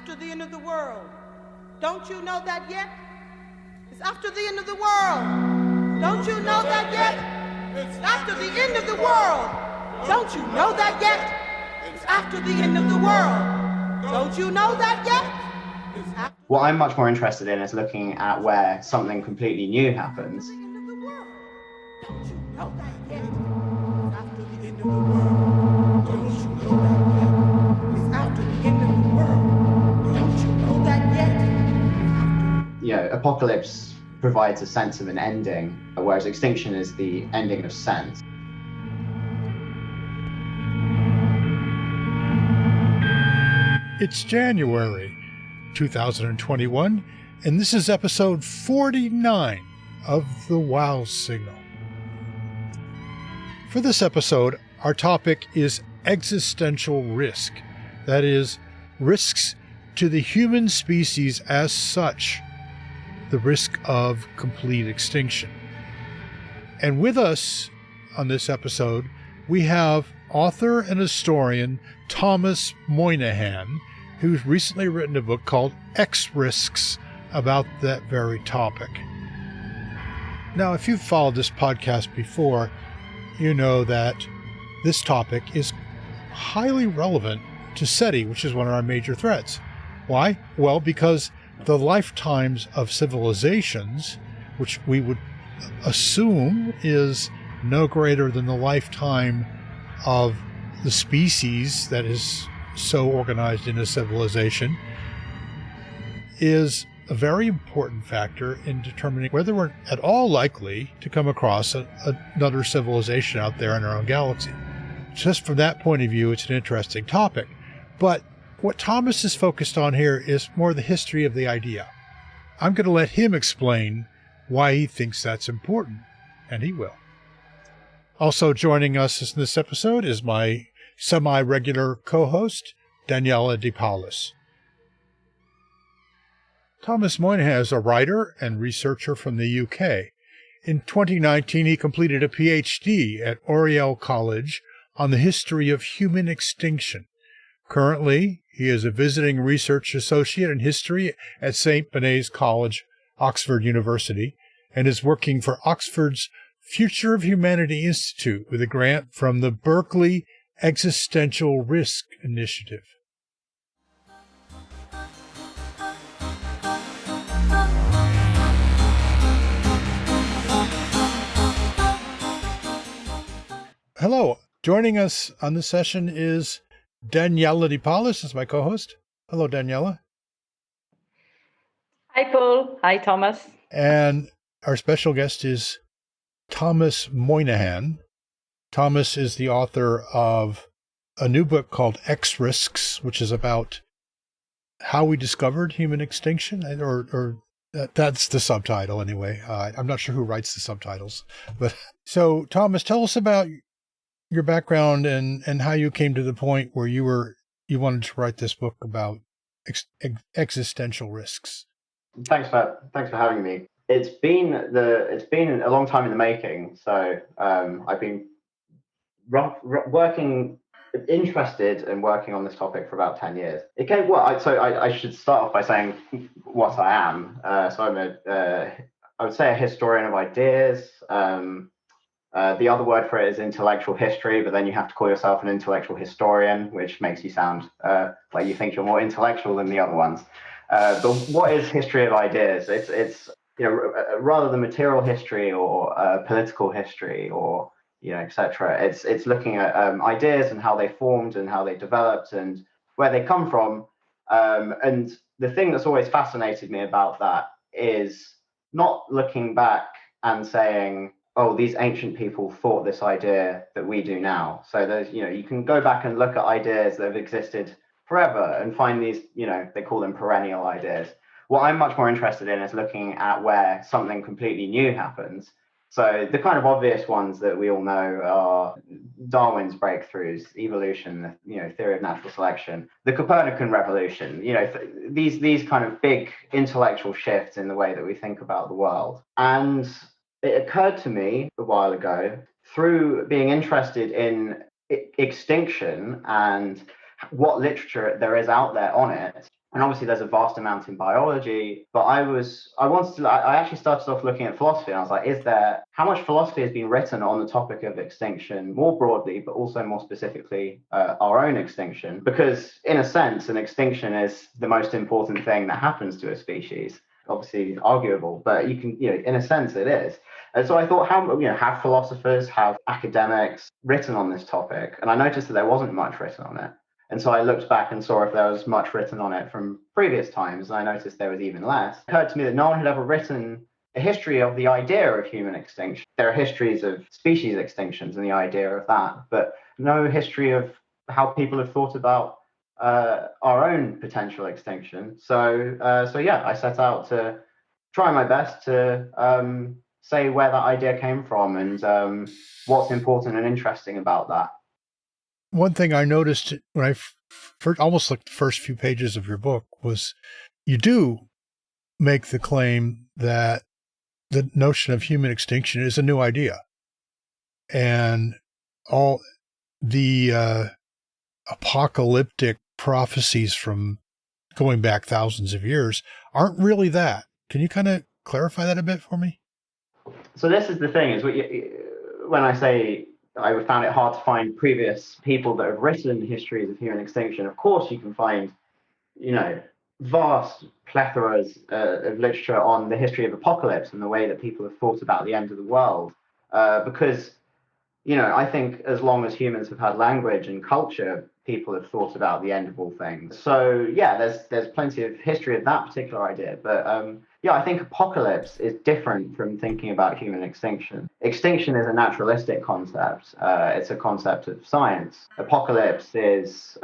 after the end of the world. Don't you know that yet? It's after the end of the world. Don't you know that yet? It's after the end of the world. Don't you know that yet? It's after the end of the world. Don't you know that yet? What I'm much more interested in is looking at where something completely new happens. Don't you know that yet? It's after the end of the world. Don't you know that yet? It's after the end of the world. Don't you know that yet? You know, apocalypse provides a sense of an ending, whereas extinction is the ending of sense. It's January 2021, and this is episode 49 of the Wow Signal. For this episode, our topic is existential risk. That is, risks to the human species as such, the risk of complete extinction. And with us on this episode, we have author and historian Thomas Moynihan, who's recently written a book called X Risks about that very topic. Now, if you've followed this podcast before, you know that this topic is highly relevant to SETI, which is one of our major threats. Why? Well, because the lifetimes of civilizations, which we would assume is no greater than the lifetime of the species that is so organized in a civilization, is a very important factor in determining whether we're at all likely to come across another civilization out there in our own galaxy. Just from that point of view, it's an interesting topic. But what Thomas is focused on here is more the history of the idea. I'm going to let him explain why he thinks that's important, and he will. Also joining us in this episode is my semi-regular co-host, Daniela DePaulis. Thomas Moynihan is a writer and researcher from the UK. In 2019, he completed a PhD at Oriel College on the history of human extinction. Currently, he is a visiting research associate in history at St. Benet College, Oxford University, and is working for Oxford's Future of Humanity Institute with a grant from the Berkeley Existential Risk Initiative. Hello. Joining us on this session is Daniela DePaulis, as my co-host. Hello, Daniela. Hi, Paul. Hi, Thomas. And our special guest is Thomas Moynihan. Thomas is the author of a new book called X Risks, which is about how we discovered human extinction, or that's the subtitle anyway. I'm not sure who writes the subtitles. But so, Thomas, tell us about your background and how you came to the point where you wanted to write this book about existential risks. Thanks for having me. It's been a long time in the making. So I've been interested in working on this topic for about 10 years. I should start off by saying what I am. So I would say a historian of ideas. The other word for it is intellectual history, but then you have to call yourself an intellectual historian, which makes you sound like you think you're more intellectual than the other ones. But what is history of ideas? It's rather than material history or political history or etc. It's looking at ideas and how they formed and how they developed and where they come from. And the thing that's always fascinated me about that is not looking back and saying, oh, these ancient people thought this idea that we do now. So there's, you can go back and look at ideas that have existed forever and find these, they call them perennial ideas. What I'm much more interested in is looking at where something completely new happens. So the kind of obvious ones that we all know are Darwin's breakthroughs, evolution, theory of natural selection, the Copernican revolution, these kind of big intellectual shifts in the way that we think about the world. And it occurred to me a while ago through being interested in extinction and what literature there is out there on it. And obviously there's a vast amount in biology, but I actually started off looking at philosophy, and I was like, how much philosophy has been written on the topic of extinction more broadly, but also more specifically our own extinction? Because in a sense, an extinction is the most important thing that happens to a species. Obviously arguable, but in a sense it is. And so I thought, have philosophers, have academics written on this topic? And I noticed that there wasn't much written on it. And so I looked back and saw if there was much written on it from previous times, and I noticed there was even less. It occurred to me that no one had ever written a history of the idea of human extinction. There are histories of species extinctions and the idea of that, but no history of how people have thought about our own potential extinction. So I set out to try my best to say where that idea came from and what's important and interesting about that. One thing I noticed when I almost looked the first few pages of your book was you do make the claim that the notion of human extinction is a new idea. And all the apocalyptic prophecies from going back thousands of years aren't really that. Can you kind of clarify that a bit for me? So this is the thing, is when I say I found it hard to find previous people that have written histories of human extinction. Of course, you can find, vast plethoras of literature on the history of apocalypse and the way that people have thought about the end of the world. Because, I think as long as humans have had language and culture, people have thought about the end of all things. So yeah, there's plenty of history of that particular idea. But I think apocalypse is different from thinking about human extinction. Extinction is a naturalistic concept. It's a concept of science. Apocalypse tends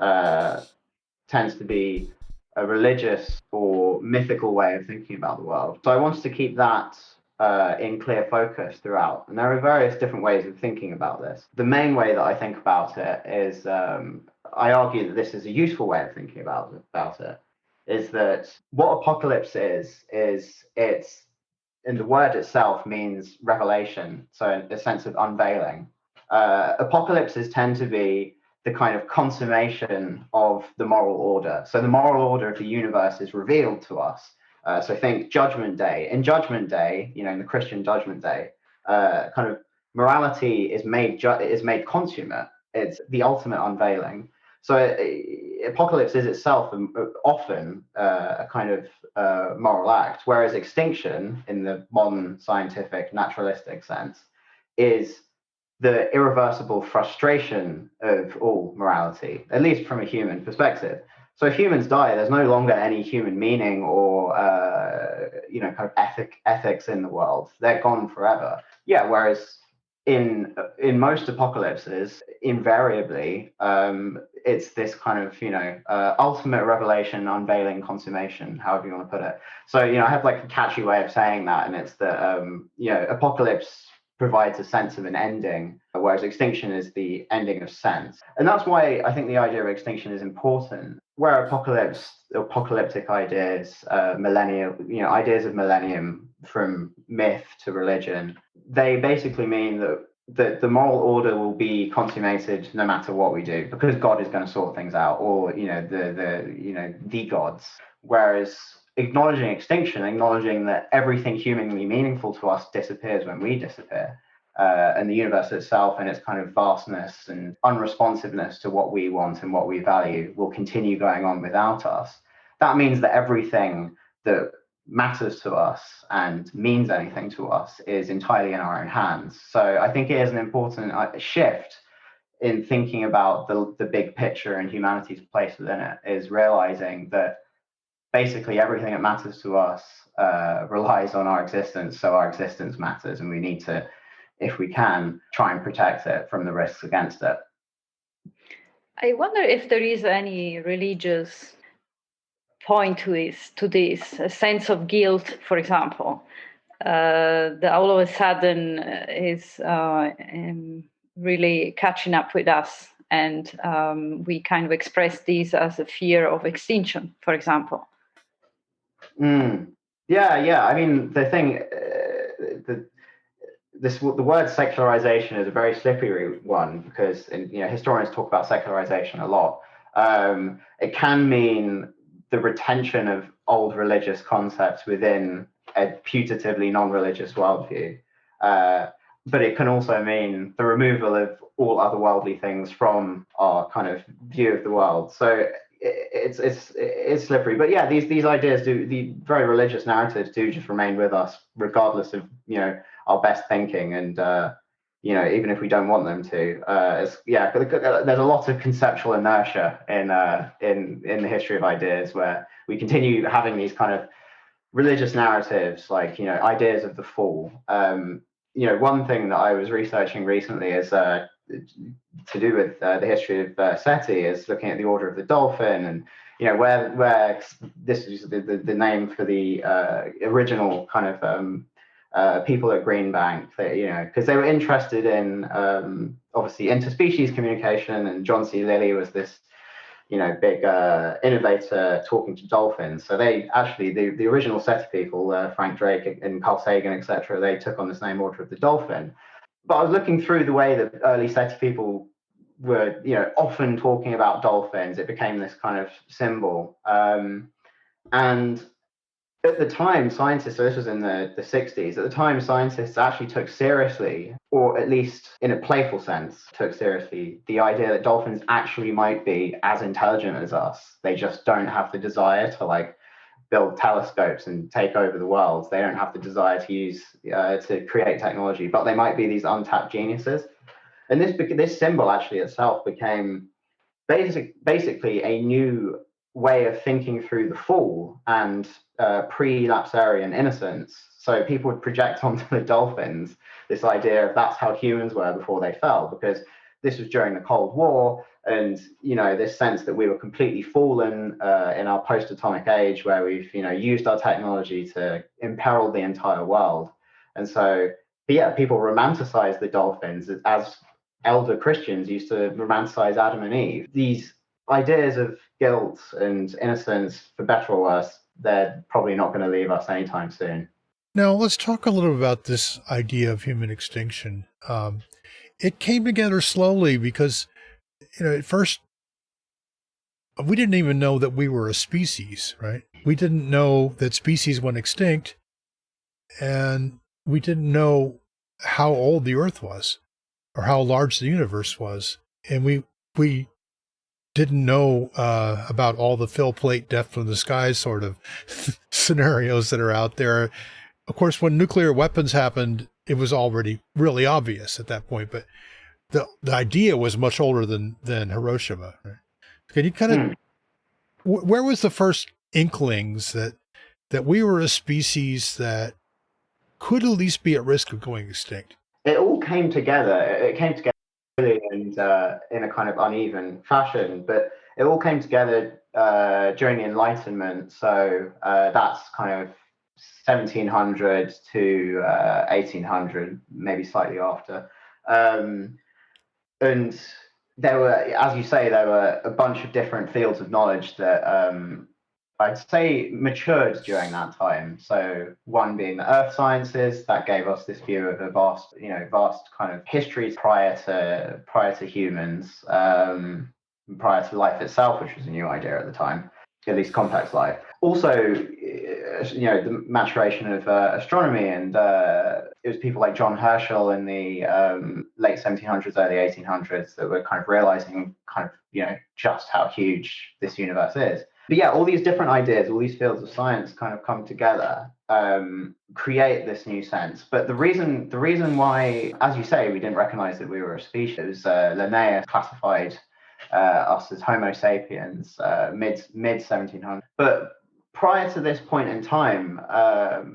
to be a religious or mythical way of thinking about the world. So I wanted to keep that in clear focus throughout. And there are various different ways of thinking about this. The main way that I think about it is, I argue that this is a useful way of thinking about it, is that what apocalypse is it's, and the word itself means revelation, so a sense of unveiling. Apocalypses tend to be the kind of consummation of the moral order. So the moral order of the universe is revealed to us. So think Judgment Day. In Judgment Day, in the Christian Judgment Day, kind of morality is made consummate. It's the ultimate unveiling. So apocalypse is itself often a kind of moral act, whereas extinction, in the modern scientific naturalistic sense, is the irreversible frustration of all morality, at least from a human perspective. So if humans die, there's no longer any human meaning or kind of ethics in the world. They're gone forever. Yeah, whereas in most apocalypses, invariably, it's this kind of ultimate revelation, unveiling, consummation, however you want to put it. So I have like a catchy way of saying that, and it's that apocalypse provides a sense of an ending, whereas extinction is the ending of sense. And that's why I think the idea of extinction is important. Where apocalyptic ideas, ideas of millennium, from myth to religion, they basically mean that the moral order will be consummated no matter what we do, because God is going to sort things out, or the gods. Whereas acknowledging extinction, acknowledging that everything humanly meaningful to us disappears when we disappear, and the universe itself and its kind of vastness and unresponsiveness to what we want and what we value will continue going on without us. That means that everything that matters to us and means anything to us is entirely in our own hands. So I think it is an important shift in thinking about the big picture and humanity's place within it, is realizing that basically everything that matters to us relies on our existence, so our existence matters, and we need to, if we can, try and protect it from the risks against it. I wonder if there is any religious point to this, a sense of guilt, for example, that all of a sudden is really catching up with us, and we kind of express this as a fear of extinction, for example. Yeah. I mean, the thing, the word secularization is a very slippery one, because historians talk about secularization a lot. It can mean the retention of old religious concepts within a putatively non-religious worldview. But it can also mean the removal of all other worldly things from our kind of view of the world. So it's slippery. But yeah, these ideas the very religious narratives do just remain with us, regardless of our best thinking, and even if we don't want them to. There's a lot of conceptual inertia in the history of ideas, where we continue having these kind of religious narratives, like ideas of the fall. One thing that I was researching recently is to do with the history of SETI, is looking at the Order of the Dolphin, and where this is the name for the original kind of people at Green Bank, because they were interested in obviously interspecies communication, and John C. Lilly was this big innovator talking to dolphins. So they actually, the original SETI people, Frank Drake and Carl Sagan, etc., they took on this name Order of the Dolphin. But I was looking through the way that early SETI people were, often talking about dolphins. It became this kind of symbol. And at the time, scientists, so this was in the 60s, at the time, scientists actually took seriously, or at least in a playful sense, took seriously the idea that dolphins actually might be as intelligent as us. They just don't have the desire to build telescopes and take over the world. They don't have the desire to use, to create technology, but they might be these untapped geniuses. And this symbol actually itself became basically a new way of thinking through the fall and pre-lapsarian innocence. So people would project onto the dolphins this idea of that's how humans were before they fell, because this was during the Cold War, and this sense that we were completely fallen in our post-atomic age, where we've used our technology to imperil the entire world. And so people romanticize the dolphins as elder Christians used to romanticize Adam and Eve. These ideas of guilt and innocence, for better or worse, they're probably not going to leave us anytime soon. Now, let's talk a little about this idea of human extinction. It came together slowly because, at first, we didn't even know that we were a species, right? We didn't know that species went extinct, and we didn't know how old the Earth was or how large the universe was. And we didn't know about all the fill plate, death from the sky sort of scenarios that are out there. Of course, when nuclear weapons happened, it was already really obvious at that point, but the idea was much older than Hiroshima. Right? Can you kind of, where was the first inklings that we were a species that could at least be at risk of going extinct? It all came together. It came together really and in a kind of uneven fashion, but it all came together during the Enlightenment. So that's kind of 1700 to 1800, maybe slightly after. And there were, as you say, there were a bunch of different fields of knowledge that I'd say matured during that time. So one being the earth sciences, that gave us this view of a vast kind of history prior to humans, prior to life itself, which was a new idea at the time, at least complex life. Also, the maturation of astronomy, and it was people like John Herschel in the late 1700s, early 1800s that were kind of realizing just how huge this universe is. But yeah, all these different ideas, all these fields of science kind of come together, create this new sense. But the reason why, as you say, we didn't recognize that we were a species, Linnaeus classified us as Homo sapiens mid 1700s. But prior to this point in time,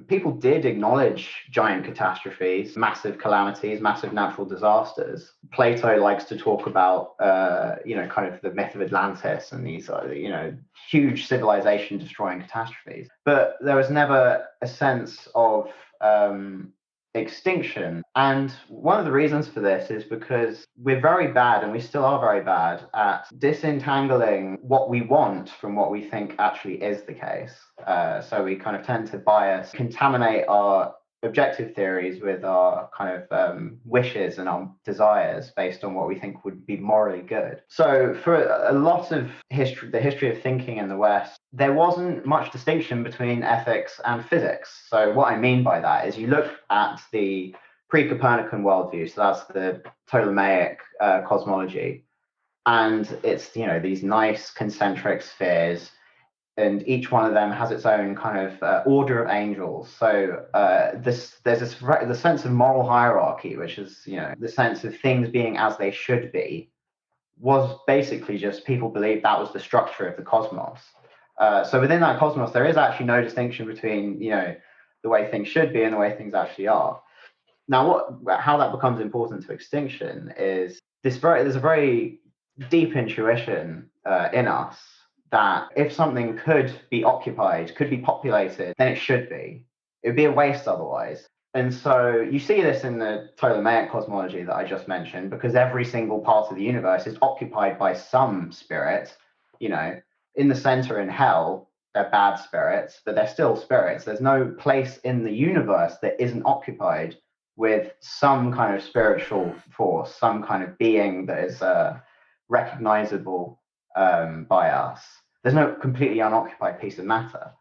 people did acknowledge giant catastrophes, massive calamities, massive natural disasters. Plato likes to talk about, kind of the myth of Atlantis and these, huge civilization-destroying catastrophes. But there was never a sense of extinction. And one of the reasons for this is because we're very bad, and we still are very bad, at disentangling what we want from what we think actually is the case. So we kind of tend to bias, contaminate our objective theories with our kind of wishes and our desires based on what we think would be morally good. So for a lot of history, the history of thinking in the West, there wasn't much distinction between ethics and physics. So what I mean by that is you look at the pre-Copernican worldview, so that's the Ptolemaic cosmology, and it's these nice concentric spheres, and each one of them has its own kind of order of angels. So there's the sense of moral hierarchy, which is the sense of things being as they should be, was basically just people believed that was the structure of the cosmos. So within that cosmos, there is actually no distinction between the way things should be and the way things actually are. Now, how that becomes important to extinction is there's a very deep intuition in us that if something could be occupied, could be populated, then it should be. It would be a waste otherwise. And so you see this in the Ptolemaic cosmology that I just mentioned, because every single part of the universe is occupied by some spirit. In the center in hell, they're bad spirits, but they're still spirits. There's no place in the universe that isn't occupied with some kind of spiritual force, some kind of being that is recognizable by us. There's no completely unoccupied piece of matter.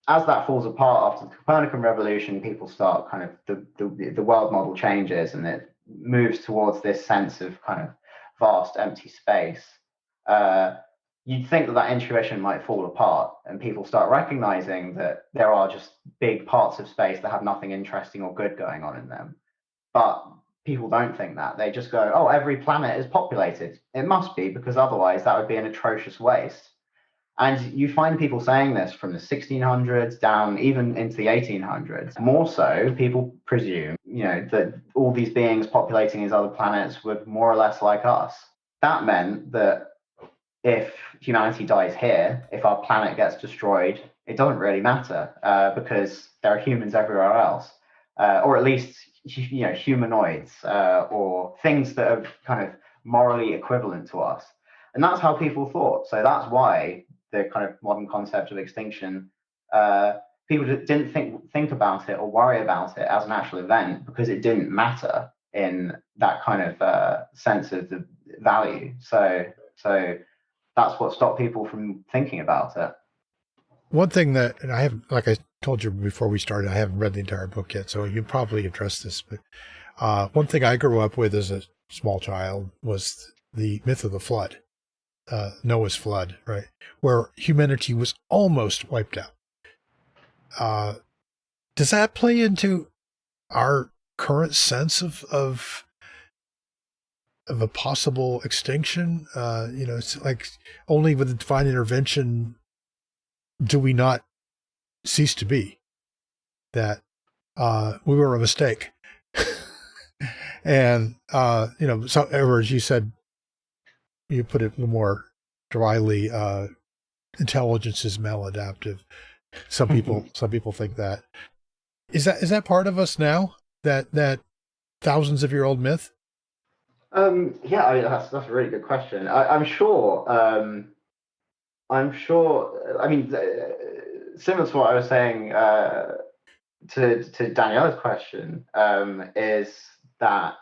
As that falls apart after the Copernican revolution, people start kind of the world model changes, and it moves towards this sense of kind of vast empty space. You'd think that intuition might fall apart, and people start recognizing that there are just big parts of space that have nothing interesting or good going on in them. But people don't think that. They just go, oh, every planet is populated. It must be, because otherwise that would be an atrocious waste. And you find people saying this from the 1600s down even into the 1800s. More so, people presume, that all these beings populating these other planets were more or less like us. That meant that if humanity dies here, if our planet gets destroyed, it doesn't really matter because there are humans everywhere else, or at least humanoids or things that are kind of morally equivalent to us. And that's how people thought. So that's why the kind of modern concept of extinction, people didn't think about it or worry about it as an actual event, because it didn't matter in that kind of sense of the value. So that's what stopped people from thinking about it. One thing that, and I haven't, like I told you before we started, I haven't read the entire book yet, so you probably addressed this, but one thing I grew up with as a small child was the myth of the flood, Noah's flood, right? Where humanity was almost wiped out. Does that play into our current sense of a possible extinction? It's like only with the divine intervention do we not cease to be, that we were a mistake. And, so, or as you said, you put it more dryly, intelligence is maladaptive. Some people think that. Is that part of us now, that thousands of year old myth? Yeah, that's a really good question. I'm sure. I mean, similar to what I was saying to Daniela's question, is that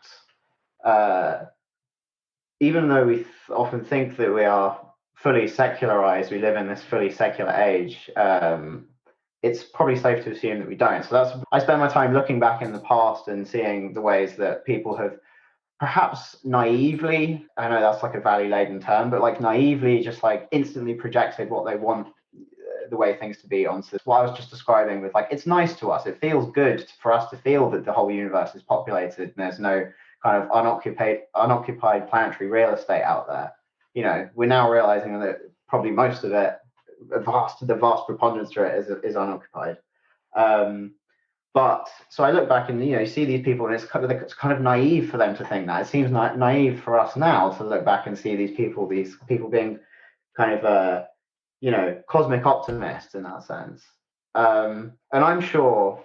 even though we often think that we are fully secularized, we live in this fully secular age, it's probably safe to assume that we don't. So I spend my time looking back in the past and seeing the ways that people have perhaps naively, I know that's like a value-laden term, but like naively just like instantly projected what they want the way things to be onto what I was just describing with, like, it's nice to us. It feels good for us to feel that the whole universe is populated and there's no kind of unoccupied planetary real estate out there. We're now realizing that probably most of it, the vast preponderance to it is unoccupied. But so I look back and you see these people, and it's kind of naive for them to think that. It seems naive for us now to look back and see these people being kind of cosmic optimists in that sense. And I'm sure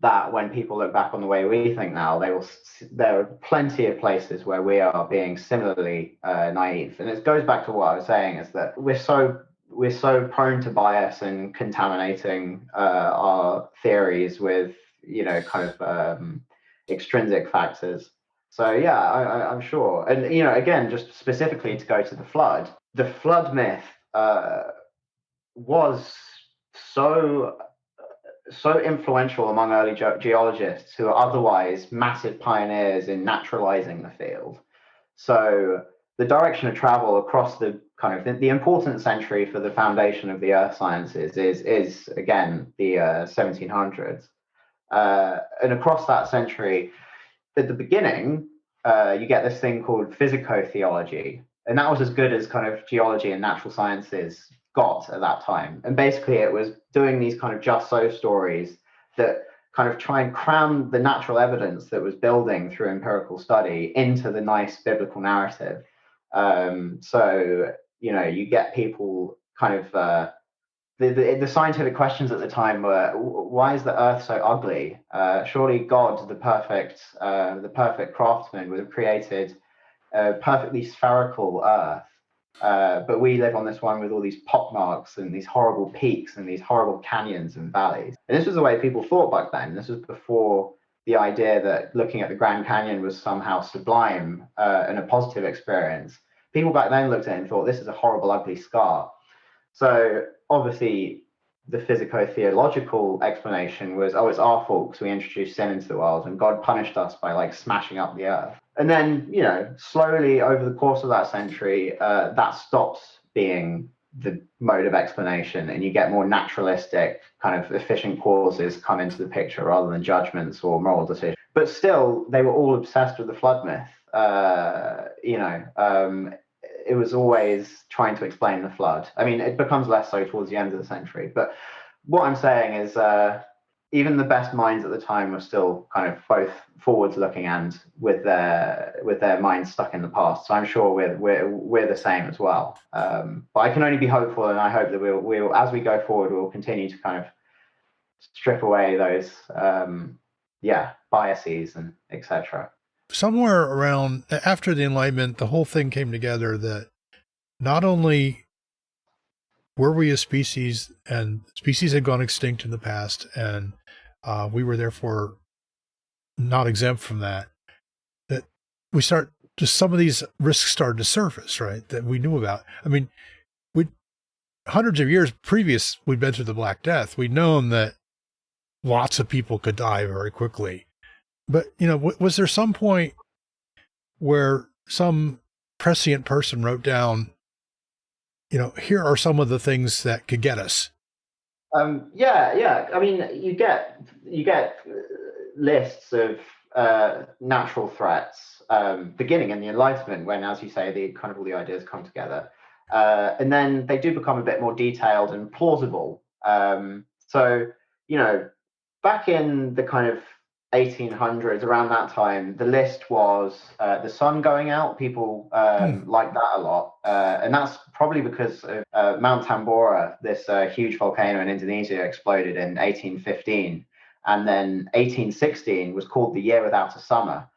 that when people look back on the way we think now, there are plenty of places where we are being similarly naive. And it goes back to what I was saying, is that we're so prone to bias and contaminating our theories with kind of extrinsic factors. So yeah, I'm sure. And again, just specifically to go to the flood myth was so influential among early geologists who are otherwise massive pioneers in naturalizing the field. So the direction of travel across the kind of the important century for the foundation of the earth sciences is again the 1700s, and across that century, at the beginning, you get this thing called physicotheology, and that was as good as kind of geology and natural sciences got at that time. And basically, it was doing these kind of just so stories that kind of try and cram the natural evidence that was building through empirical study into the nice biblical narrative. So you get people kind of the scientific questions at the time were, why is the earth so ugly? Surely God, the perfect craftsman, would have created a perfectly spherical earth, but we live on this one with all these pockmarks and these horrible peaks and these horrible canyons and valleys. And this was the way people thought back then. This was before the idea that looking at the Grand Canyon was somehow sublime and a positive experience. People back then looked at it and thought, this is a horrible, ugly scar. So obviously, the physico-theological explanation was, oh, it's our fault because we introduced sin into the world and God punished us by like smashing up the earth. And then, slowly over the course of that century, that stops being the mode of explanation, and you get more naturalistic kind of efficient causes come into the picture rather than judgments or moral decisions. But still, they were all obsessed with the flood myth. It was always trying to explain the flood. I mean, it becomes less so towards the end of the century. But what I'm saying is, even the best minds at the time were still kind of both forwards-looking and with their minds stuck in the past. So I'm sure we're the same as well. But I can only be hopeful, and I hope that we'll as we go forward, we'll continue to kind of strip away those biases and etc. Somewhere around after the Enlightenment, the whole thing came together that not only were we a species, and species had gone extinct in the past, and we were therefore not exempt from that, that we start just some of these risks started to surface, right, that we knew about. I mean, hundreds of years previous, we'd been through the Black Death. We'd known that lots of people could die very quickly. But, was there some point where some prescient person wrote down, here are some of the things that could get us? Yeah. I mean, you get lists of natural threats beginning in the Enlightenment, when, as you say, all the ideas come together, and then they do become a bit more detailed and plausible. So, back in the kind of 1800s, around that time, the list was the sun going out. People like that a lot, and that's probably because of Mount Tambora, this huge volcano in Indonesia, exploded in 1815, and then 1816 was called the year without a summer.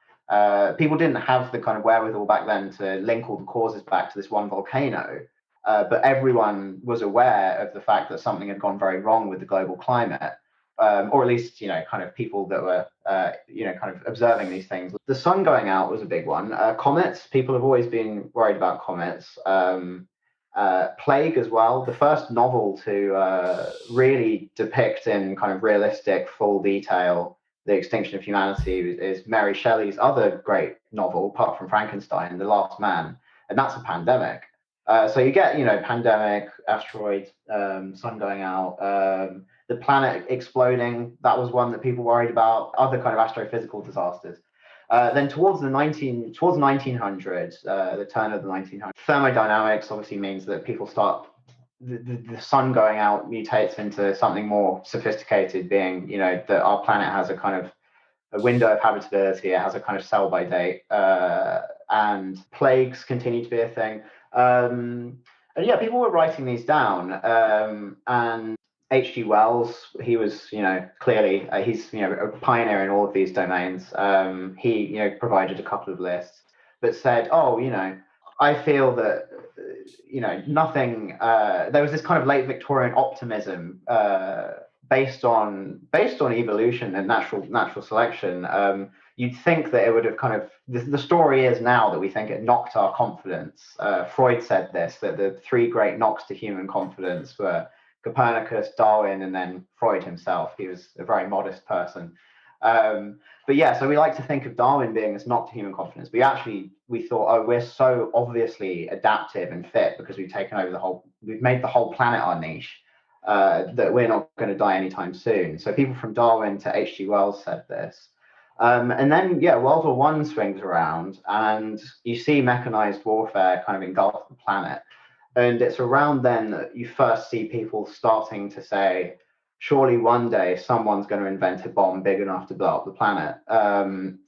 People didn't have the kind of wherewithal back then to link all the causes back to this one volcano, but everyone was aware of the fact that something had gone very wrong with the global climate. Or at least, kind of people that were, kind of observing these things. The sun going out was a big one. Comets, people have always been worried about comets. Plague as well. The first novel to really depict in kind of realistic, full detail the extinction of humanity is Mary Shelley's other great novel, apart from Frankenstein, The Last Man, and that's a pandemic. So you get, pandemic, asteroid, sun going out, the planet exploding. That was one that people worried about. Other kind of astrophysical disasters. Then towards 1900s, the turn of the 1900s, thermodynamics obviously means that people start, the sun going out mutates into something more sophisticated, being, that our planet has a kind of a window of habitability. It has a kind of sell-by date, and plagues continue to be a thing. And yeah, people were writing these down, and H.G. Wells, he was, clearly, he's, a pioneer in all of these domains. He, provided a couple of lists, but said, I feel that, nothing, there was this kind of late Victorian optimism based on evolution and natural selection, you'd think that it would have kind of, the story is now that we think it knocked our confidence. Freud said this, that the three great knocks to human confidence were Copernicus, Darwin, and then Freud himself. He was a very modest person. But yeah, so we like to think of Darwin being this knock to human confidence. We thought, oh, we're so obviously adaptive and fit because we've made the whole planet our niche, that we're not going to die anytime soon. So people from Darwin to H.G. Wells said this. And then, yeah, World War I swings around and you see mechanized warfare kind of engulf the planet. And it's around then that you first see people starting to say, surely one day someone's going to invent a bomb big enough to blow up the planet.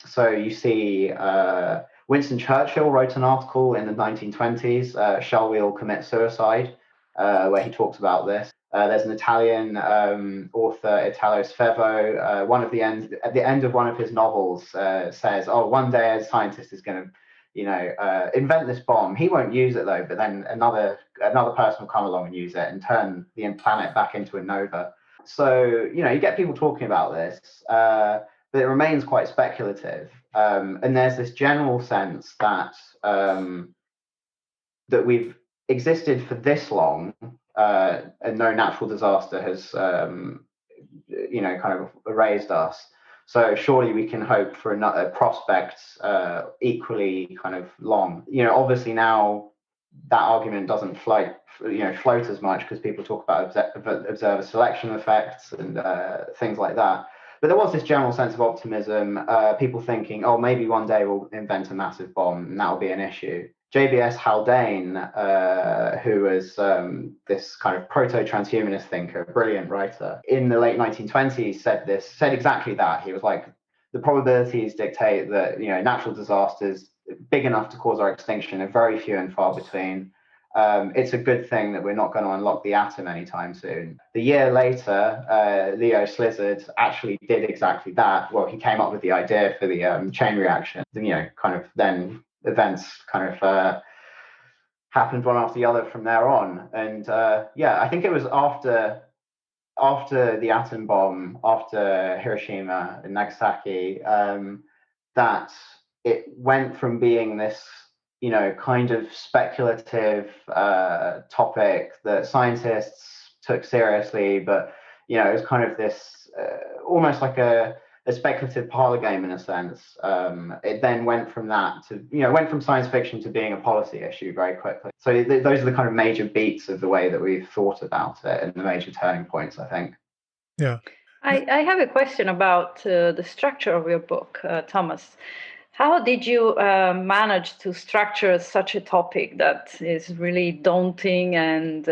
So you see Winston Churchill wrote an article in the 1920s, Shall We All Commit Suicide, where he talks about this. There's an Italian author, Italo Svevo, at the end of one of his novels says, oh, one day a scientist is going to invent this bomb. He won't use it though, but then another person will come along and use it and turn the planet back into a nova. So, you get people talking about this, but it remains quite speculative. And there's this general sense that that we've existed for this long, and no natural disaster has, kind of erased us. So surely we can hope for another prospects equally kind of long. Obviously now that argument doesn't float as much because people talk about observer selection effects and things like that. But there was this general sense of optimism, people thinking, oh, maybe one day we'll invent a massive bomb and that'll be an issue. JBS Haldane, who was this kind of proto-transhumanist thinker, brilliant writer, in the late 1920s said exactly that. He was like, the probabilities dictate that natural disasters big enough to cause our extinction are very few and far between. It's a good thing that we're not going to unlock the atom anytime soon. The year later, Leo Szilard actually did exactly that. Well, he came up with the idea for the chain reaction. Kind of then events kind of happened one after the other from there on. And I think it was after the atom bomb, after Hiroshima and Nagasaki, that it went from being this kind of speculative topic that scientists took seriously, but it was kind of this almost like a speculative parlor game in a sense. It then went from that to went from science fiction to being a policy issue very quickly. So those are the kind of major beats of the way that we've thought about it and the major turning points, I think. Yeah. I have a question about the structure of your book, Thomas. How did you manage to structure such a topic that is really daunting and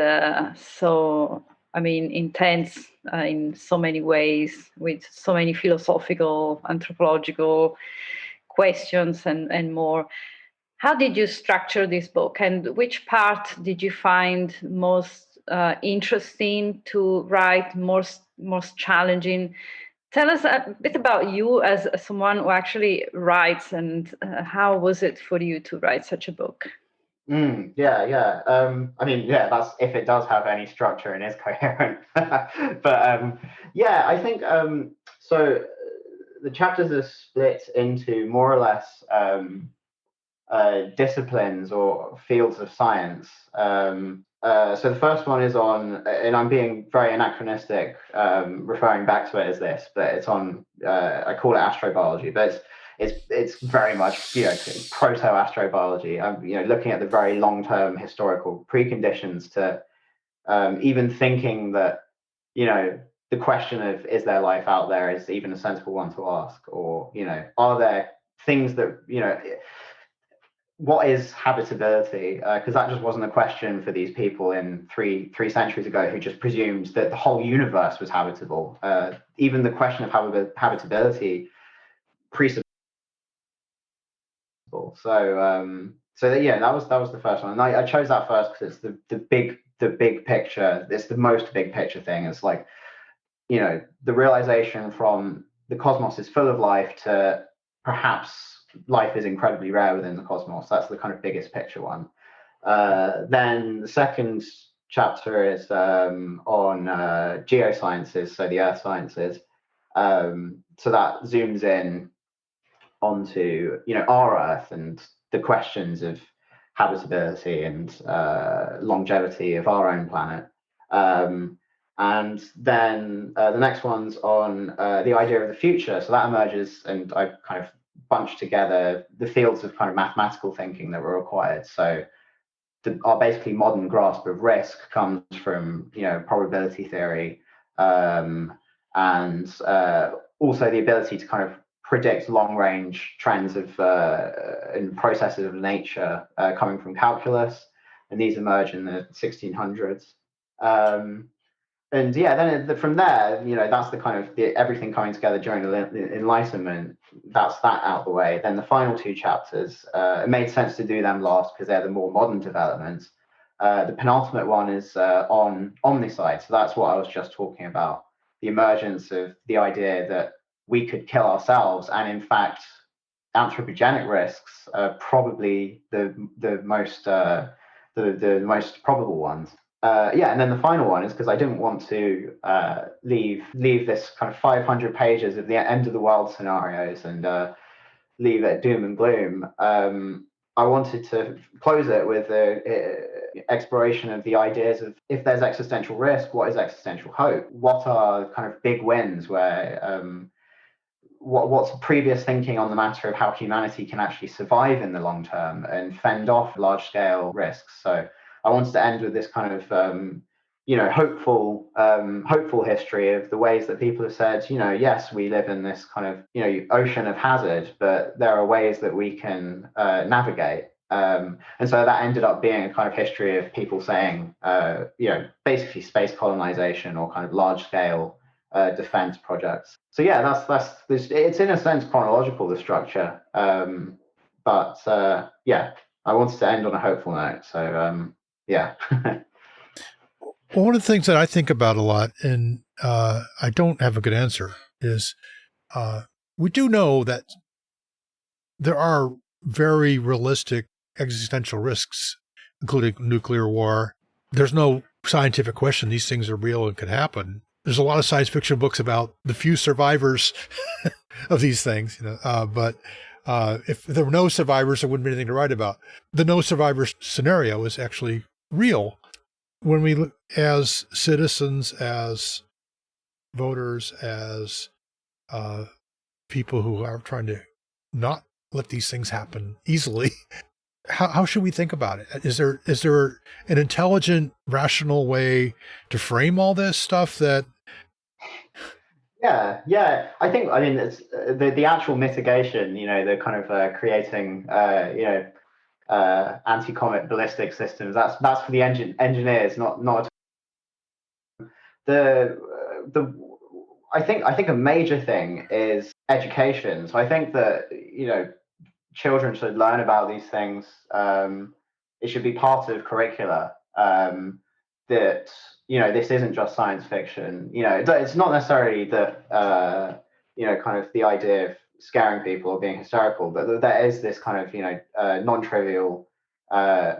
so, intense in so many ways, with so many philosophical, anthropological questions and more? How did you structure this book, and which part did you find most interesting to write, most challenging? Tell us a bit about you as someone who actually writes, and how was it for you to write such a book? Yeah. That's if it does have any structure and is coherent. But I think so. The chapters are split into more or less disciplines or fields of science. So the first one is on, and I'm being very anachronistic, referring back to it as this, but it's on. I call it astrobiology, but it's very much proto-astrobiology. I'm looking at the very long-term historical preconditions to even thinking that the question of is there life out there is even a sensible one to ask, or are there things that what is habitability? Because that just wasn't a question for these people in three centuries ago who just presumed that the whole universe was habitable. Even the question of habitability presupposed. That was the first one, and I chose that first because it's the big picture. It's the most big picture thing. It's like the realization from the cosmos is full of life to perhaps life is incredibly rare within the cosmos. That's the kind of biggest picture one. Then the second chapter is on geosciences, so the earth sciences. So that zooms in onto our Earth and the questions of habitability and longevity of our own planet. And then the next one's on the idea of the future. So that emerges, and I kind of bunched together the fields of kind of mathematical thinking that were required. So our basically modern grasp of risk comes from probability theory, and also the ability to kind of predict long-range trends of in processes of nature coming from calculus, and these emerge in the 1600s. And yeah, then from there, that's the kind of everything coming together during the Enlightenment. That's that out the way. Then the final two chapters, it made sense to do them last because they're the more modern developments. The penultimate one is on omnicide. So that's what I was just talking about, the emergence of the idea that we could kill ourselves, and in fact, anthropogenic risks are probably the most probable ones. And then the final one is because I didn't want to leave this kind of 500 pages of the end of the world scenarios and leave it doom and gloom. I wanted to close it with an exploration of the ideas of, if there's existential risk, what is existential hope? What are kind of big wins where what's previous thinking on the matter of how humanity can actually survive in the long term and fend off large-scale risks? So I wanted to end with this kind of hopeful history of the ways that people have said, yes, we live in this kind of ocean of hazard, but there are ways that we can navigate. And so that ended up being a kind of history of people saying, basically space colonization or kind of large-scale defense projects. So yeah, that's it's in a sense chronological, the structure, but I wanted to end on a hopeful note. So yeah. Well, one of the things that I think about a lot, and I don't have a good answer, is we do know that there are very realistic existential risks, including nuclear war. There's no scientific question these things are real and could happen. There's a lot of science fiction books about the few survivors of these things, but if there were no survivors, there wouldn't be anything to write about. The no survivors scenario is actually real. When we look as citizens, as voters, as people who are trying to not let these things happen easily, how should we think about it? Is there an intelligent, rational way to frame all this stuff that? Yeah. I mean, it's the actual mitigation. The kind of creating, anti-comet ballistic systems. That's for the engineers, not. I think a major thing is education. So I think that children should learn about these things. It should be part of curricula. That this isn't just science fiction. It's not necessarily that kind of the idea of scaring people or being hysterical, but there is this kind of non-trivial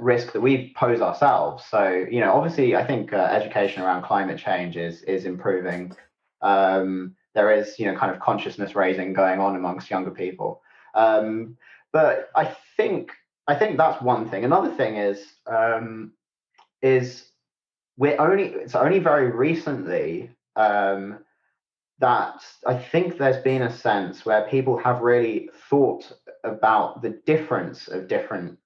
risk that we pose ourselves. So obviously, I think education around climate change is improving. There is kind of consciousness raising going on amongst younger people. But I think that's one thing. Another thing is it's only very recently that I think there's been a sense where people have really thought about the difference of different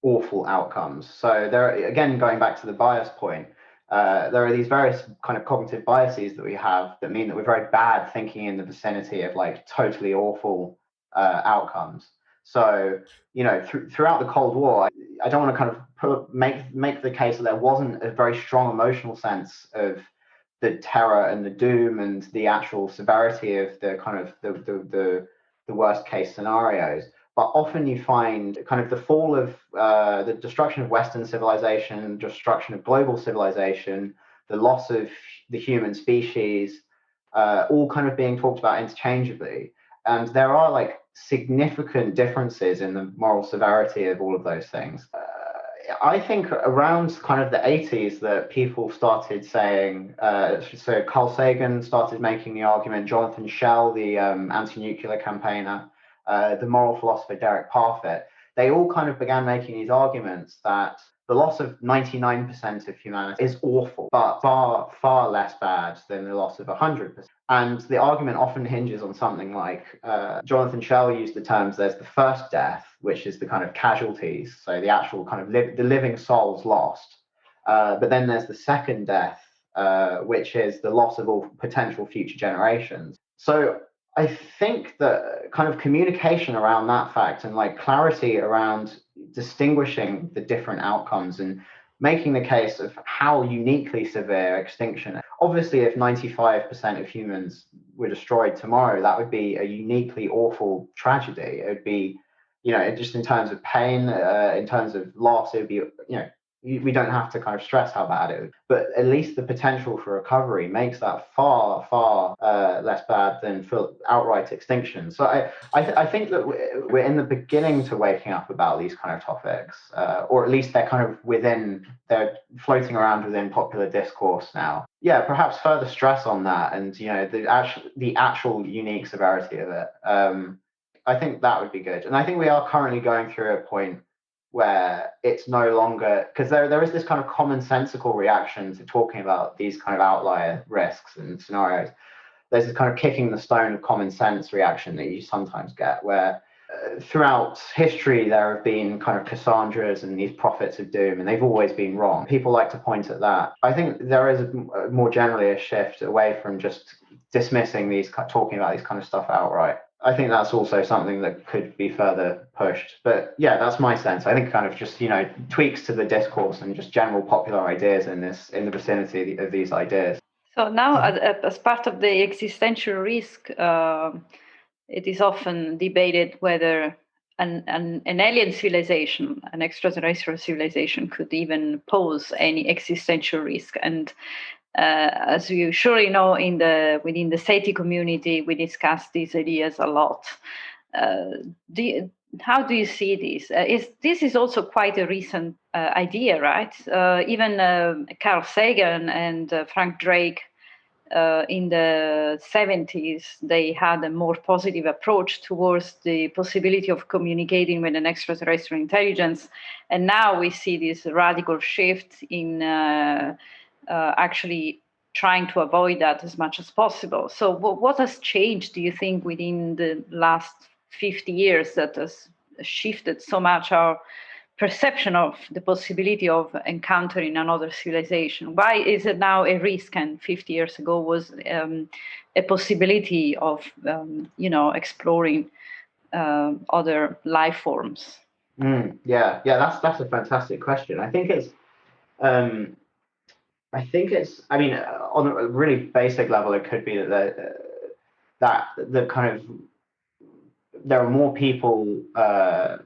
awful outcomes. So there, again, going back to the bias point, there are these various kind of cognitive biases that we have that mean that we're very bad thinking in the vicinity of like totally awful outcomes. So throughout the Cold War, I don't want to kind of make the case that there wasn't a very strong emotional sense of the terror and the doom and the actual severity of the kind of the worst case scenarios. But often you find kind of the fall of the destruction of Western civilization, destruction of global civilization, the loss of the human species, all kind of being talked about interchangeably. And there are like significant differences in the moral severity of all of those things. I think around kind of the 80s that people started saying, so Carl Sagan started making the argument, Jonathan Schell, the anti-nuclear campaigner, the moral philosopher Derek Parfit, they all kind of began making these arguments that the loss of 99% of humanity is awful, but far, far less bad than the loss of 100%. And the argument often hinges on something like, Jonathan Schell used the terms, there's the first death, which is the kind of casualties, so the actual kind of the living souls lost. But then there's the second death, which is the loss of all potential future generations. So I think that kind of communication around that fact and like clarity around distinguishing the different outcomes and making the case of how uniquely severe extinction. Obviously, if 95% of humans were destroyed tomorrow, that would be a uniquely awful tragedy. It would be, just in terms of pain, in terms of loss, it would be, we don't have to kind of stress how bad it is, but at least the potential for recovery makes that far, far less bad than for outright extinction. So I think that we're in the beginning to waking up about these kind of topics, or at least they're kind of they're floating around within popular discourse now. Yeah, perhaps further stress on that and, the actual unique severity of it. I think that would be good. And I think we are currently going through a point where it's no longer, because there is this kind of commonsensical reaction to talking about these kind of outlier risks and scenarios. There's this kind of kicking the stone of common sense reaction that you sometimes get, where throughout history there have been kind of Cassandras and these prophets of doom, and they've always been wrong. People like to point at that. I think there is more generally a shift away from just dismissing talking about these kind of stuff outright. I think that's also something that could be further pushed. But yeah, that's my sense. I think kind of just, tweaks to the discourse and just general popular ideas in the vicinity of these ideas. So now, as part of the existential risk, it is often debated whether an alien civilization, an extraterrestrial civilization, could even pose any existential risk. And as you surely know, within the SETI community, we discuss these ideas a lot. How do you see this? This is also quite a recent idea, right? Even Carl Sagan and Frank Drake in the 70s, they had a more positive approach towards the possibility of communicating with an extraterrestrial intelligence. And now we see this radical shift in actually trying to avoid that as much as possible. So what has changed, do you think, within the last 50 years that has shifted so much our perception of the possibility of encountering another civilization? Why is it now a risk, and 50 years ago was a possibility of exploring other life forms? Yeah, that's a fantastic question. I think it's I mean, on a really basic level, it could be that the kind of there are more people I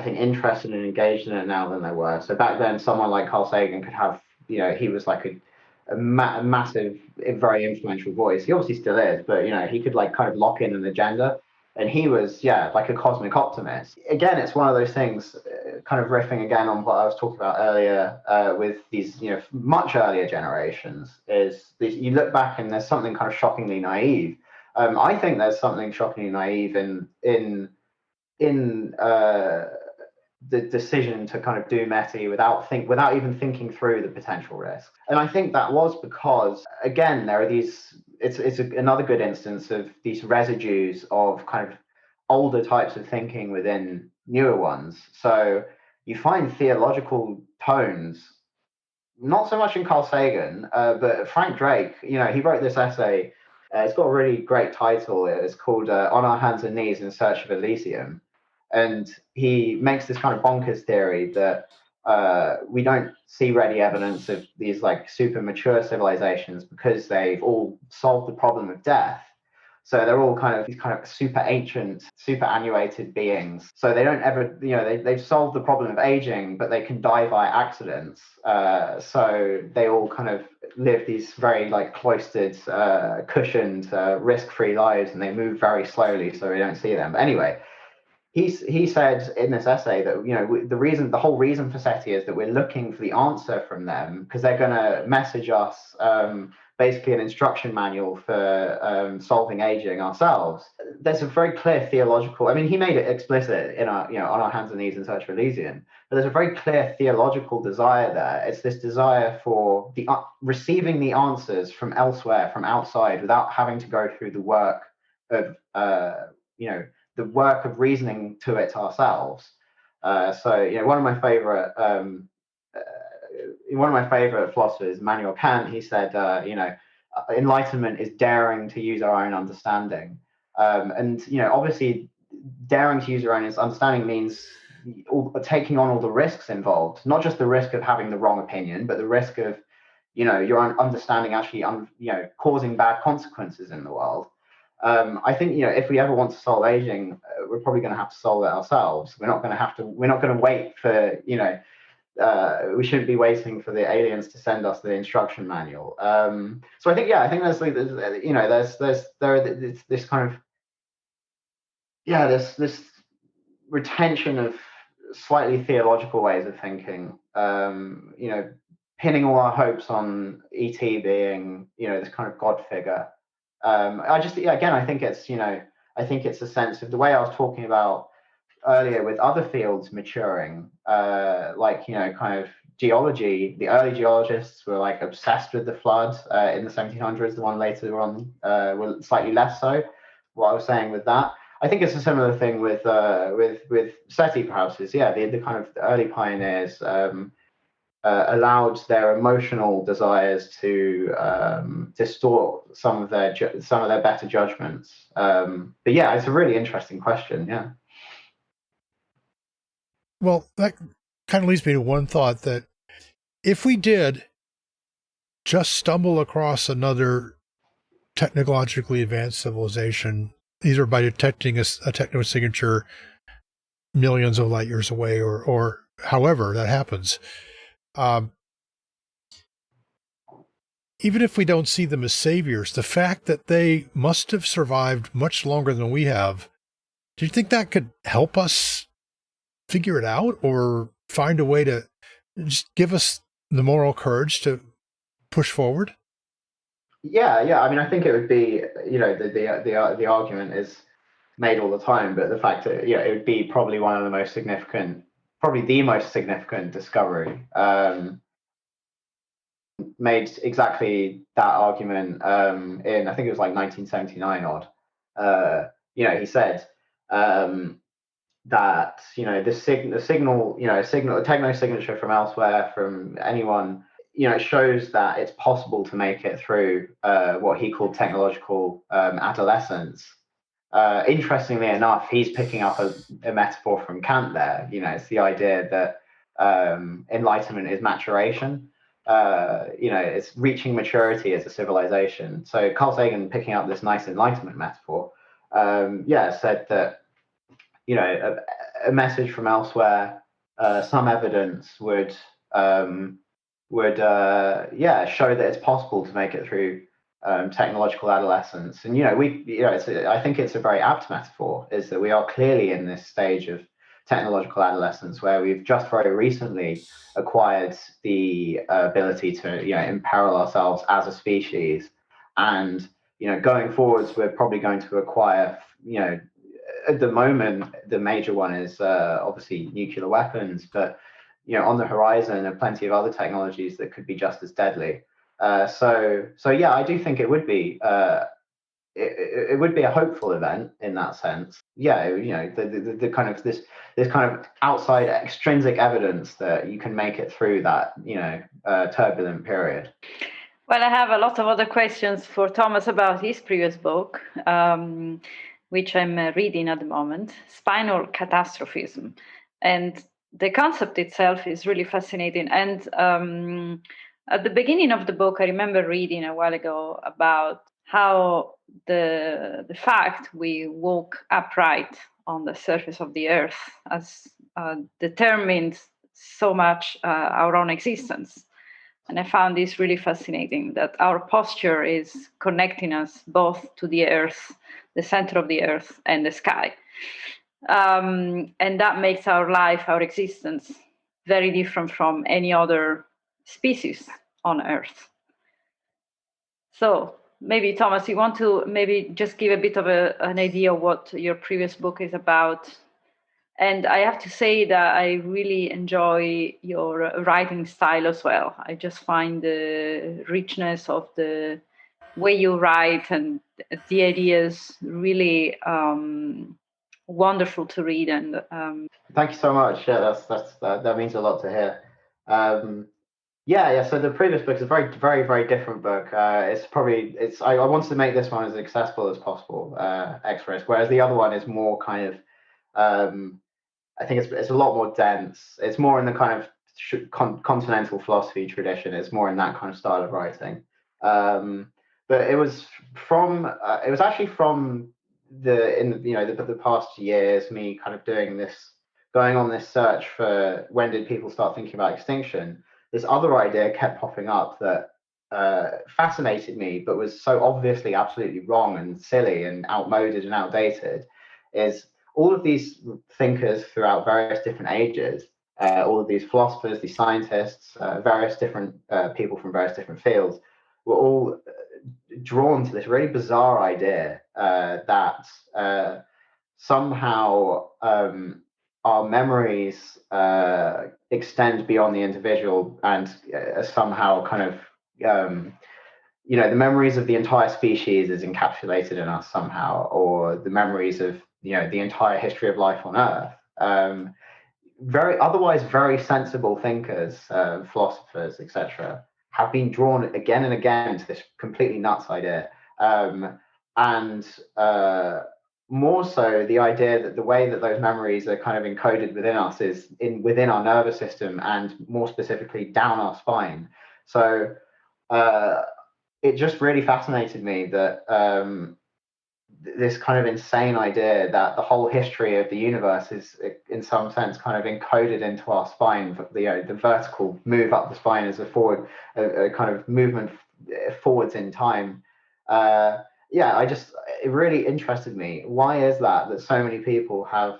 think interested and engaged in it now than there were. So back then, someone like Carl Sagan could have, he was like a massive, very influential voice. He obviously still is, but he could like kind of lock in an agenda, and he was like a cosmic optimist. Again, it's one of those things, kind of riffing again on what I was talking about earlier with these much earlier generations. You look back and there's something kind of shockingly naive. I think there's something shockingly naive in the decision to kind of do METI without even thinking through the potential risks. And I think that was because, again, there are these, it's another good instance of these residues of kind of older types of thinking within newer ones. So you find theological tones, not so much in Carl Sagan, but Frank Drake, he wrote this essay. It's got a really great title. It's called On Our Hands and Knees in Search of Elysium. And he makes this kind of bonkers theory that we don't see ready evidence of these like super mature civilizations because they've all solved the problem of death. So they're all kind of these kind of super ancient, superannuated beings. So they don't ever, they've solved the problem of aging, but they can die by accidents. So they all kind of live these very like cloistered, cushioned, risk-free lives, and they move very slowly, so we don't see them. But anyway, he said in this essay that the whole reason for SETI is that we're looking for the answer from them because they're going to message us basically an instruction manual for solving aging ourselves. There's a very clear theological. I mean, he made it explicit in our on our hands and knees in search of Elysium. But there's a very clear theological desire there. It's this desire for the receiving the answers from elsewhere, from outside, without having to go through the work of the work of reasoning to it ourselves. So one of my favorite philosophers, Immanuel Kant, he said, enlightenment is daring to use our own understanding, and obviously, daring to use our own understanding means taking on all the risks involved, not just the risk of having the wrong opinion, but the risk of your own understanding actually causing bad consequences in the world. I think if we ever want to solve aging, we're probably going to have to solve it ourselves. We're not going to wait for we shouldn't be waiting for the aliens to send us the instruction manual. So I think there's this kind of this retention of slightly theological ways of thinking. Pinning all our hopes on ET being this kind of God figure. I think it's a sense of the way I was talking about earlier with other fields maturing, kind of geology. The early geologists were like obsessed with the flood in the 1700s. The one later on were slightly less so. What I was saying with that, I think it's a similar thing with SETI. Perhaps is the kind of early pioneers. Allowed their emotional desires to distort some of their better judgments. But it's a really interesting question. Yeah. Well, that kind of leads me to one thought, that if we did just stumble across another technologically advanced civilization, either by detecting a technosignature millions of light years away or however that happens, even if we don't see them as saviors, the fact that they must have survived much longer than we have, do you think that could help us figure it out, or find a way to just give us the moral courage to push forward? Yeah. I mean, I think it would be, the argument is made all the time, but the fact that it would be probably one of the most significant. Probably the most significant discovery. Made exactly that argument in, I think it was like 1979 odd. He said that the signal, a techno signature from elsewhere, from anyone, shows that it's possible to make it through what he called technological adolescence. Interestingly enough, he's picking up a metaphor from Kant there. It's the idea that enlightenment is maturation. It's reaching maturity as a civilization. So Carl Sagan, picking up this nice enlightenment metaphor, said that a message from elsewhere, some evidence would show that it's possible to make it through technological adolescence. And I think it's a very apt metaphor, is that we are clearly in this stage of technological adolescence where we've just very recently acquired the ability to imperil ourselves as a species, and going forwards we're probably going to acquire at the moment the major one is obviously nuclear weapons, but on the horizon are plenty of other technologies that could be just as deadly. So I do think it would be it would be a hopeful event in that sense. The kind of this kind of outside extrinsic evidence that you can make it through that turbulent period. Well, I have a lot of other questions for Thomas about his previous book, which I'm reading at the moment, Spinal Catastrophism. And the concept itself is really fascinating. And at the beginning of the book, I remember reading a while ago about how the fact we walk upright on the surface of the earth has determined so much our own existence. And I found this really fascinating, that our posture is connecting us both to the earth, the center of the earth, and the sky. And that makes our life, our existence, very different from any other species on Earth. So maybe, Thomas, you want to maybe just give a bit of an idea of what your previous book is about. And I have to say that I really enjoy your writing style as well. I just find the richness of the way you write and the ideas really wonderful to read. And Thank you so much. Yeah, that means a lot to hear. Yeah. So the previous book is a very, very, very different book. I wanted to make this one as accessible as possible, X-Risk, whereas the other one is more kind of, I think it's a lot more dense. It's more in the kind of continental philosophy tradition. It's more in that kind of style of writing. But it was actually from the past years, me kind of going on this search for when did people start thinking about extinction. This other idea kept popping up that fascinated me, but was so obviously absolutely wrong and silly and outmoded and outdated, is all of these thinkers throughout various different ages, all of these philosophers, these scientists, various different people from various different fields, were all drawn to this really bizarre idea that somehow our memories extend beyond the individual and somehow kind of the memories of the entire species is encapsulated in us somehow, or the memories of the entire history of life on Earth. Very sensible thinkers, philosophers, etc., have been drawn again and again to this completely nuts idea, and more so the idea that the way that those memories are kind of encoded within us is within our nervous system, and more specifically down our spine. So it just really fascinated me that this kind of insane idea that the whole history of the universe is in some sense kind of encoded into our spine. The vertical move up the spine is a kind of movement forwards in time. It really interested me. Why is that so many people have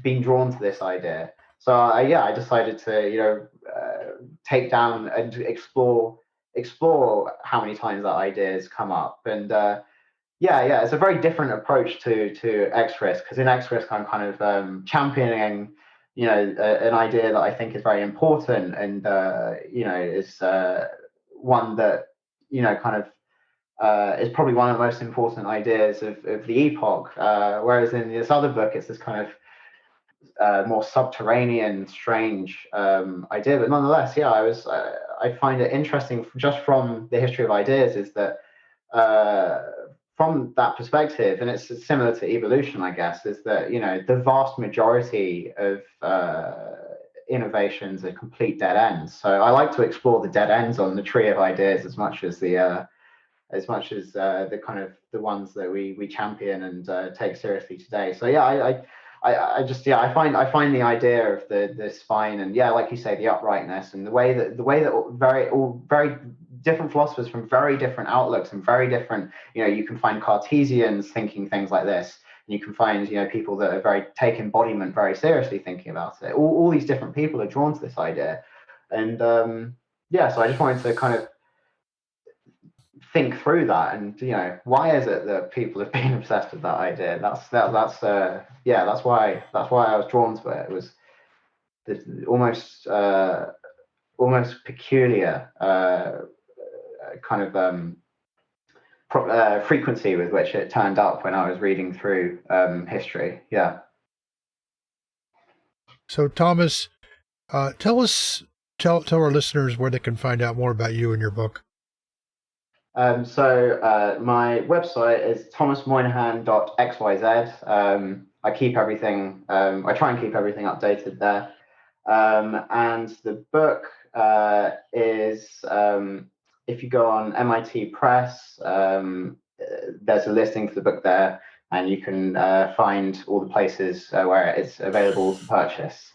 been drawn to this idea? So I decided to take down and explore how many times that idea has come up. And it's a very different approach to X-Risk, because in X-Risk I'm kind of championing an idea that I think is very important, and is one that kind of is probably one of the most important ideas of the epoch, whereas in this other book it's this kind of more subterranean, strange idea. But nonetheless, I find it interesting just from the history of ideas, is that from that perspective, and it's similar to evolution, I guess, is that the vast majority of innovations are complete dead ends. So I like to explore the dead ends on the tree of ideas as much as the kind of the ones that we champion and take seriously today. So I find the idea of the spine, and like you say, the uprightness, and the way that very different philosophers from very different outlooks and very different, you can find Cartesians thinking things like this, and you can find people that are take embodiment very seriously thinking about it. All these different people are drawn to this idea, and so I just wanted to kind of think through that, and why is it that people have been obsessed with that idea? That's why I was drawn to it. It was this almost peculiar kind of frequency with which it turned up when I was reading through history. So Thomas, tell our listeners where they can find out more about you and your book. So my website is thomasmoynihan.xyz. I keep everything. I try and keep everything updated there. And the book is, if you go on MIT Press, there's a listing for the book there, and you can find all the places where it's available to purchase.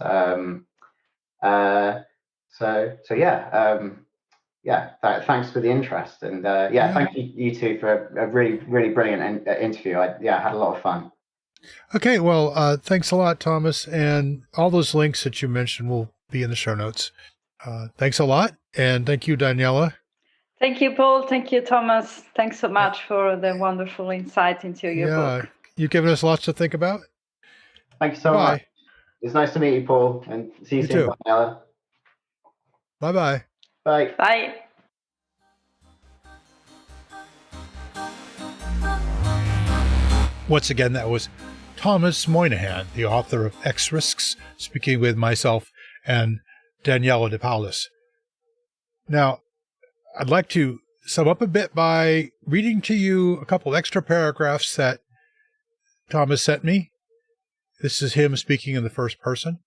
Thanks for the interest, and thank you two for a really, really brilliant interview. I had a lot of fun. Okay, well, thanks a lot, Thomas. And all those links that you mentioned will be in the show notes. Thanks a lot. And thank you, Daniela. Thank you, Paul. Thank you, Thomas. Thanks so much for the wonderful insight into your book. You've given us lots to think about. Thank you so much. It's nice to meet you, Paul, and see you soon, Daniela. Bye-bye. Bye. Bye. Once again, that was Thomas Moynihan, the author of X Risks, speaking with myself and Daniela DePaulis. Now, I'd like to sum up a bit by reading to you a couple extra paragraphs that Thomas sent me. This is him speaking in the first person.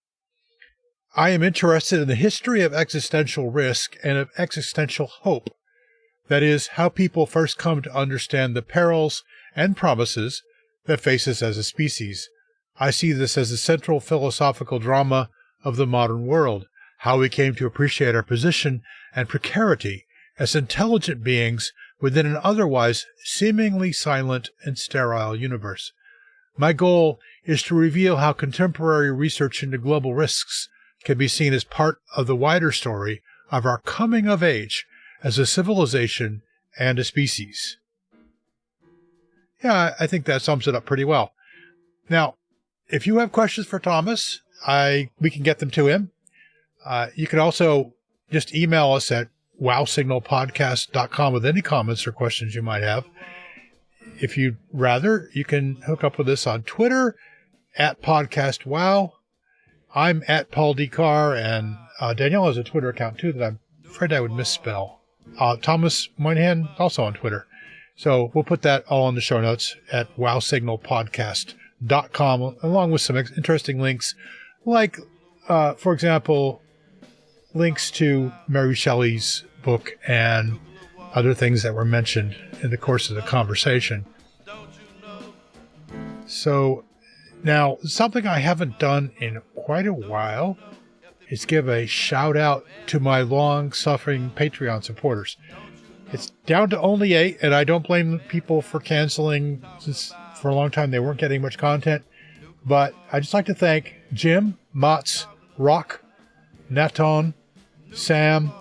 I am interested in the history of existential risk and of existential hope. That is, how people first come to understand the perils and promises that face us as a species. I see this as a central philosophical drama of the modern world, how we came to appreciate our position and precarity as intelligent beings within an otherwise seemingly silent and sterile universe. My goal is to reveal how contemporary research into global risks can be seen as part of the wider story of our coming of age as a civilization and a species. Yeah, I think that sums it up pretty well. Now, if you have questions for Thomas, we can get them to him. You can also just email us at wowsignalpodcast.com with any comments or questions you might have. If you'd rather, you can hook up with us on Twitter at podcastwow. I'm at Paul D. Carr, and Daniela has a Twitter account too that I'm afraid I would misspell. Thomas Moynihan also on Twitter. So we'll put that all in the show notes at wowsignalpodcast.com, along with some interesting links, like, for example, links to Mary Shelley's book and other things that were mentioned in the course of the conversation. So now, something I haven't done in quite a while is give a shout out to my long-suffering Patreon supporters. It's down to only 8, and I don't blame people for canceling, since for a long time they weren't getting much content. But I'd just like to thank Jim, Mats, Rock, Naton, Sam,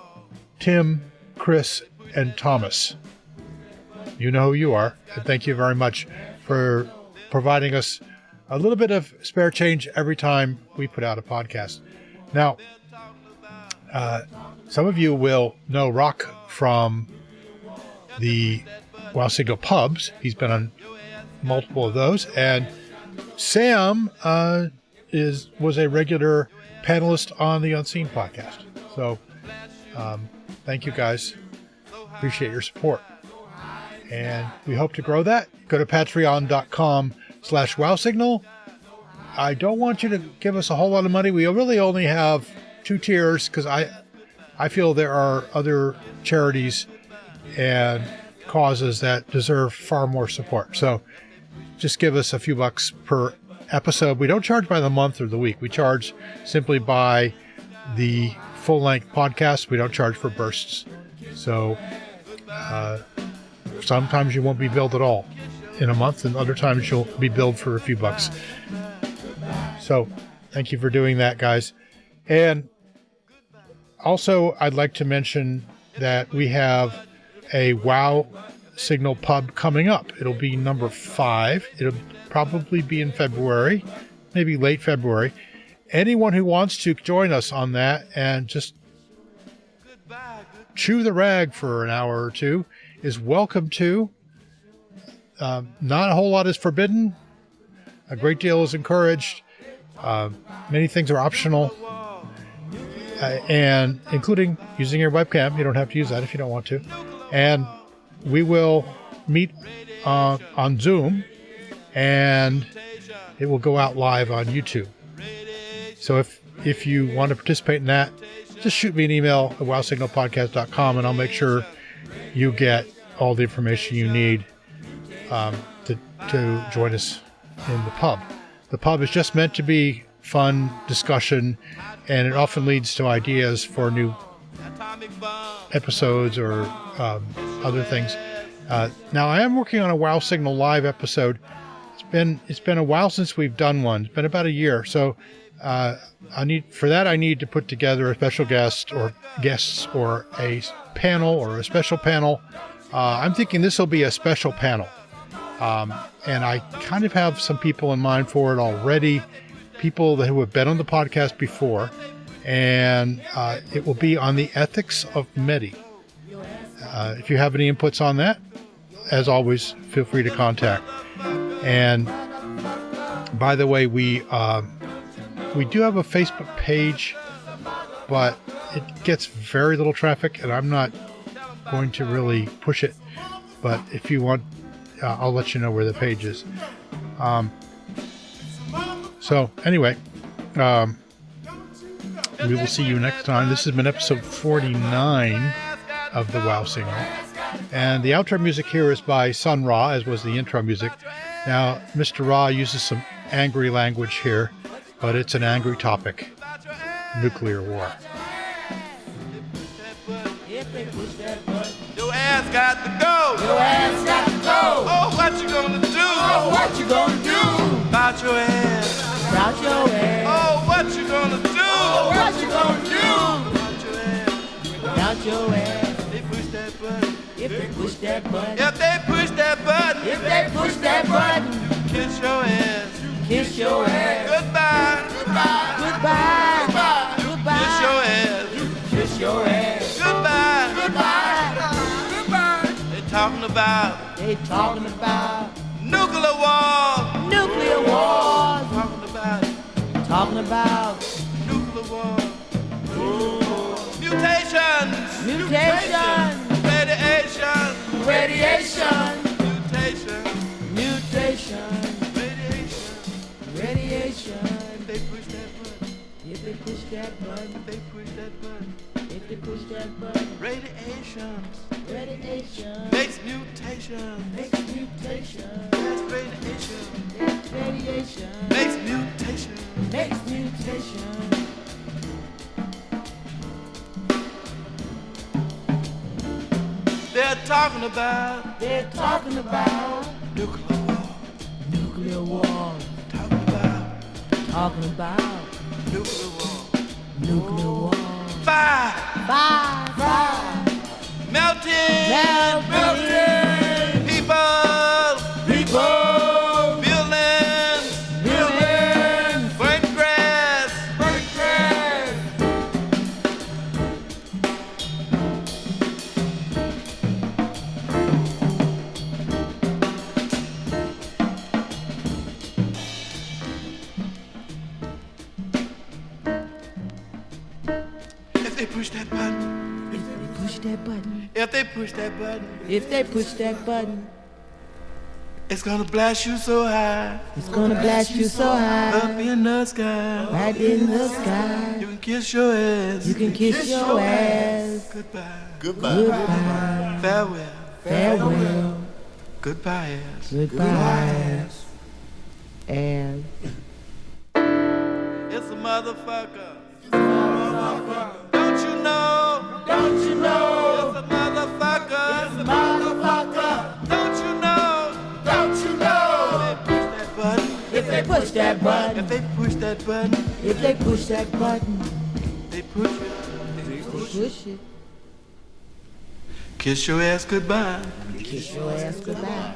Tim, Chris, and Thomas. You know who you are, and thank you very much for providing us a little bit of spare change every time we put out a podcast. Now, some of you will know Rock from the Wow Signal pubs. He's been on multiple of those. And Sam was a regular panelist on the Unseen podcast. So thank you guys. Appreciate your support. And we hope to grow that. Go to patreon.com/wowsignal. I don't want you to give us a whole lot of money. We really only have 2 tiers because I feel there are other charities and causes that deserve far more support. So just give us a few bucks per episode. We don't charge by the month or the week. We charge simply by the full-length podcast. We don't charge for bursts. So sometimes you won't be billed at all in a month, and other times you'll be billed for a few bucks. So thank you for doing that, guys. And also, I'd like to mention that we have a Wow Signal pub coming up. It'll be number 5. It'll probably be in February, maybe late February. Anyone who wants to join us on that and just chew the rag for an hour or two is welcome to. Not a whole lot is forbidden. A great deal is encouraged. Many things are optional, and including using your webcam. You don't have to use that if you don't want to. And we will meet on Zoom, and it will go out live on YouTube. So if you want to participate in that, just shoot me an email at wowsignalpodcast.com, and I'll make sure you get all the information you need to join us in the pub. The pub is just meant to be fun discussion, and it often leads to ideas for new episodes or other things. Now, I am working on a Wow Signal Live episode. It's been a while since we've done one. It's been about a year. So I need to put together a special guest or guests or a panel or a special panel. I'm thinking this will be a special panel. And I kind of have some people in mind for it already, people who have been on the podcast before, and it will be on the ethics of Medi. If you have any inputs on that, as always, feel free to contact. And by the way, we do have a Facebook page, but it gets very little traffic, and I'm not going to really push it. But if you want, I'll let you know where the page is. So anyway, we will see you next time. This has been episode 49 of the Wow Signal. And the outro music here is by Sun Ra, as was the intro music. Now, Mr. Ra uses some angry language here, but it's an angry topic. Nuclear war. Your ass got to go. Your ass got to go. Oh, what you gonna do? Oh, what you gonna do? About your ass. About your ass. Oh, what you gonna do? Oh, what you gonna do? About your ass. About your ass. They push that button. If they push that button. If they push that button. If they push that button. Kiss your ass. Kiss your ass. Goodbye. Goodbye. Goodbye. Goodbye. Kiss your ass. Kiss your ass. Goodbye. Goodbye. Goodbye. They talking about. They talking about Nuclear war. nuclear wars. Talking about. Talking about Nuclear war. Mutations. mutation. Radiation. Radiation. Mutation. Mutation. Radiation. Radiation. If they push that button. If they push that button. If they push that button. If they push that button. Radiation Radiation. makes mutation. Makes mutation. That's radiation Makes radiation. makes mutation. Makes mutation. They're talking about They're talking about nuclear war. nuclear war. Talking about Talking about nuclear war. nuclear war. Fire Fire. melting. Melting. People People. buildings Buildings. burnt grass. Burnt grass. If they push that button. If they push that button. If they push that button. If they push that button. It's gonna blast you so high. It's gonna blast you so Up high. in the sky. Right in the sky. You can kiss your ass. You can kiss your ass. Goodbye. Goodbye. Farewell. Farewell. Goodbye ass. Goodbye. And It's a motherfucker. Don't you know? don't you know? It's a motherfucker. Motherfucker. Don't you know? Don't you know? If they push that button. If they push that button. If they push that button. If they push that button. They push it. They push it. Kiss your ass goodbye. Kiss your ass goodbye.